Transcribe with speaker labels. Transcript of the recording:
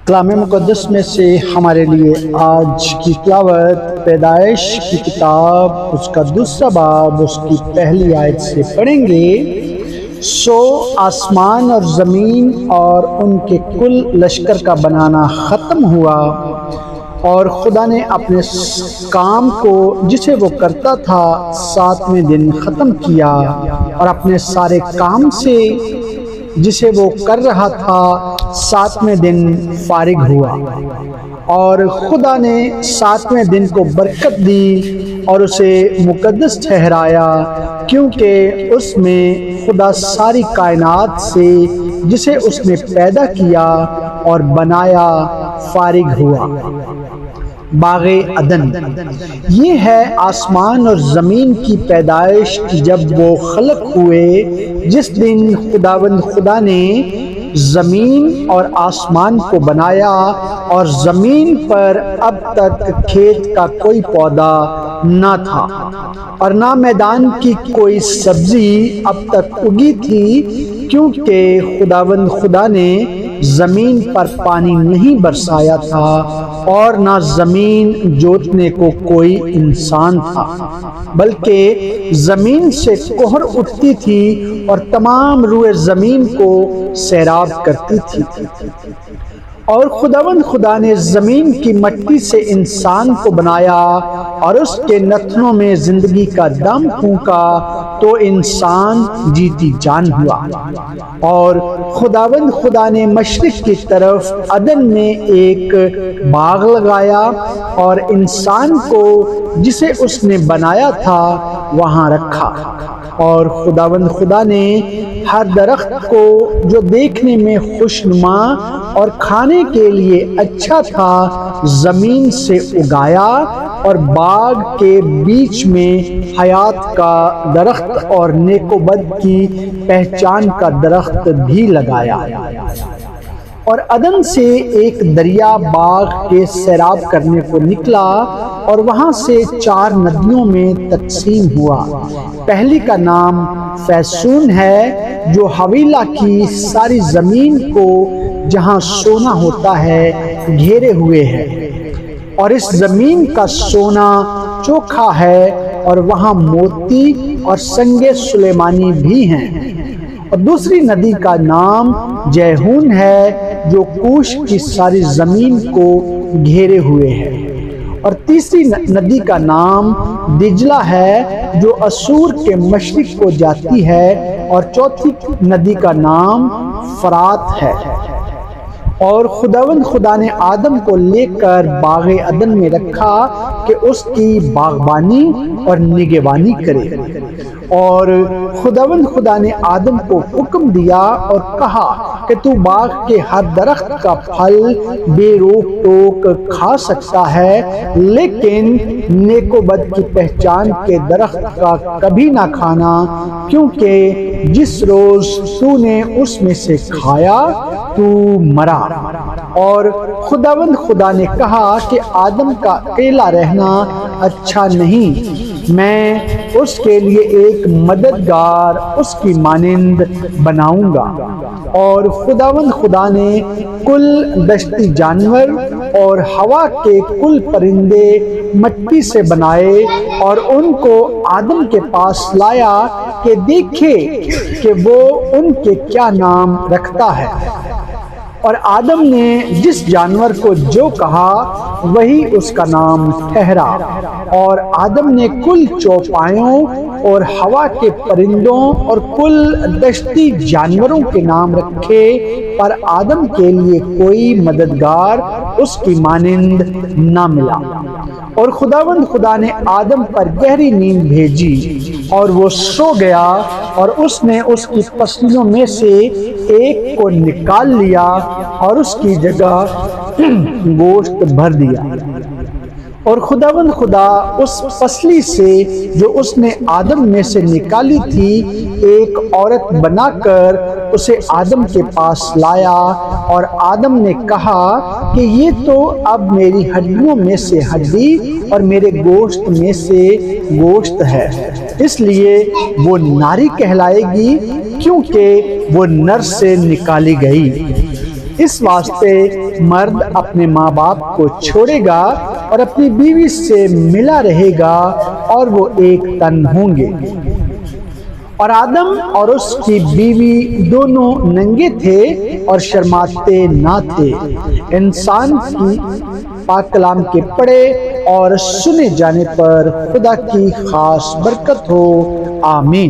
Speaker 1: کلام مقدس میں سے ہمارے لیے آج کی تلاوت پیدائش کی کتاب اس کا دوسرا باب اس کی پہلی آیت سے پڑھیں گے۔ سو آسمان اور زمین اور ان کے کل لشکر کا بنانا ختم ہوا، اور خدا نے اپنے کام کو جسے وہ کرتا تھا 7ویں دن ختم کیا، اور اپنے سارے کام سے جسے وہ کر رہا تھا 7ویں دن فارغ ہوا۔ اور خدا نے 7ویں دن کو برکت دی اور اسے مقدس ٹھہرایا، کیونکہ اس میں خدا ساری کائنات سے جسے اس نے پیدا کیا اور بنایا فارغ ہوا۔ باغ عدن، یہ ہے آسمان اور زمین کی پیدائش جب وہ خلق ہوئے، جس دن خداوند خدا نے زمین اور آسمان کو بنایا، اور زمین پر اب تک کھیت کا کوئی پودا نہ تھا اور نہ میدان کی کوئی سبزی اب تک اگی تھی، کیونکہ خداوند خدا نے زمین پر پانی نہیں برسایا تھا، اور نہ زمین جوتنے کو کوئی انسان تھا، بلکہ زمین سے کوہر اٹھتی تھی اور تمام روئے زمین کو سیراب کرتی تھی۔ اور خداوند خدا نے زمین کی مٹی سے انسان کو بنایا اور اس کے نتنوں میں زندگی کا دم پھونکا، تو انسان جیتی جان ہوا۔ اور خداوند خدا نے مشرق کی طرف عدن میں ایک باغ لگایا، اور انسان کو جسے اس نے بنایا تھا وہاں رکھا۔ اور خداوند خدا نے ہر درخت کو جو دیکھنے میں خوشنما اور کھانے کے لیے اچھا تھا زمین سے اگایا، اور باغ کے بیچ میں حیات کا درخت اور نیک و بد کی پہچان کا درخت بھی لگایا۔ اور عدن سے ایک دریا باغ کے سیراب کرنے کو نکلا، اور وہاں سے 4 ندیوں میں تقسیم ہوا۔ پہلی کا نام فیسون ہے، جو حویلہ کی ساری زمین کو جہاں سونا ہوتا ہے گھیرے ہوئے ہے، اور اس زمین کا سونا چوکھا ہے، اور وہاں موتی اور سنگ سلیمانی بھی ہیں۔ اور دوسری ندی کا نام جیہون ہے، جو کوش کی ساری زمین کو گھیرے ہوئے ہے۔ اور تیسری ندی کا نام دجلہ ہے، جو اسور کے مشرق کو جاتی ہے۔ اور چوتھی ندی کا نام فرات ہے۔ اور خداوند خدا نے آدم کو لے کر باغ عدن میں رکھا کہ اس کی باغبانی اور نگہبانی کرے۔ اور خداوند خدا نے آدم کو حکم دیا اور کہا کہ تو باغ کے ہر درخت کا پھل بے روک ٹوک کھا سکتا ہے، لیکن نیک و بد کی پہچان کے درخت کا کبھی نہ کھانا، کیونکہ جس روز تو نے اس میں سے کھایا تو مرا۔ اور خداوند خدا نے کہا کہ آدم کا اکیلا رہنا اچھا نہیں، میں اس کے لیے ایک مددگار اس کی مانند بناؤں گا۔ اور خداوند خدا نے کل دشتی جانور اور ہوا کے کل پرندے مٹی سے بنائے، اور ان کو آدم کے پاس لایا کہ دیکھے کہ وہ ان کے کیا نام رکھتا ہے۔ اور آدم نے جس جانور کو جو کہا وہی اس کا نام ٹھہرا۔ اور آدم نے کل چوپایوں اور ہوا کے پرندوں اور کل دشتی جانوروں کے نام رکھے، پر آدم کے لیے کوئی مددگار اس کی مانند نہ ملا۔ اور خداوند خدا نے آدم پر گہری نیند بھیجی، اور وہ سو گیا، اور اس نے اس کی پسلیوں میں سے ایک کو نکال لیا اور اس کی جگہ گوشت بھر دیا۔ اور خداوند خدا اس پسلی سے جو اس نے آدم میں سے نکالی تھی ایک عورت بنا کر اسے آدم کے پاس لایا، اور آدم نے کہا کہ یہ تو اب میری ہڈیوں میں سے ہڈی اور میرے گوشت میں سے گوشت ہے، اس لیے وہ ناری کہلائے گی، کیونکہ وہ نر سے نکالی گئی۔ اس واسطے مرد اپنے ماں باپ کو چھوڑے گا اور اپنی بیوی سے ملا رہے گا اور وہ ایک تن ہوں گے۔ اور آدم اور اس کی بیوی دونوں ننگے تھے اور شرماتے نہ تھے۔ انسان کی پاک کلام کے پڑھے اور سنے جانے پر خدا کی خاص برکت ہو، آمین۔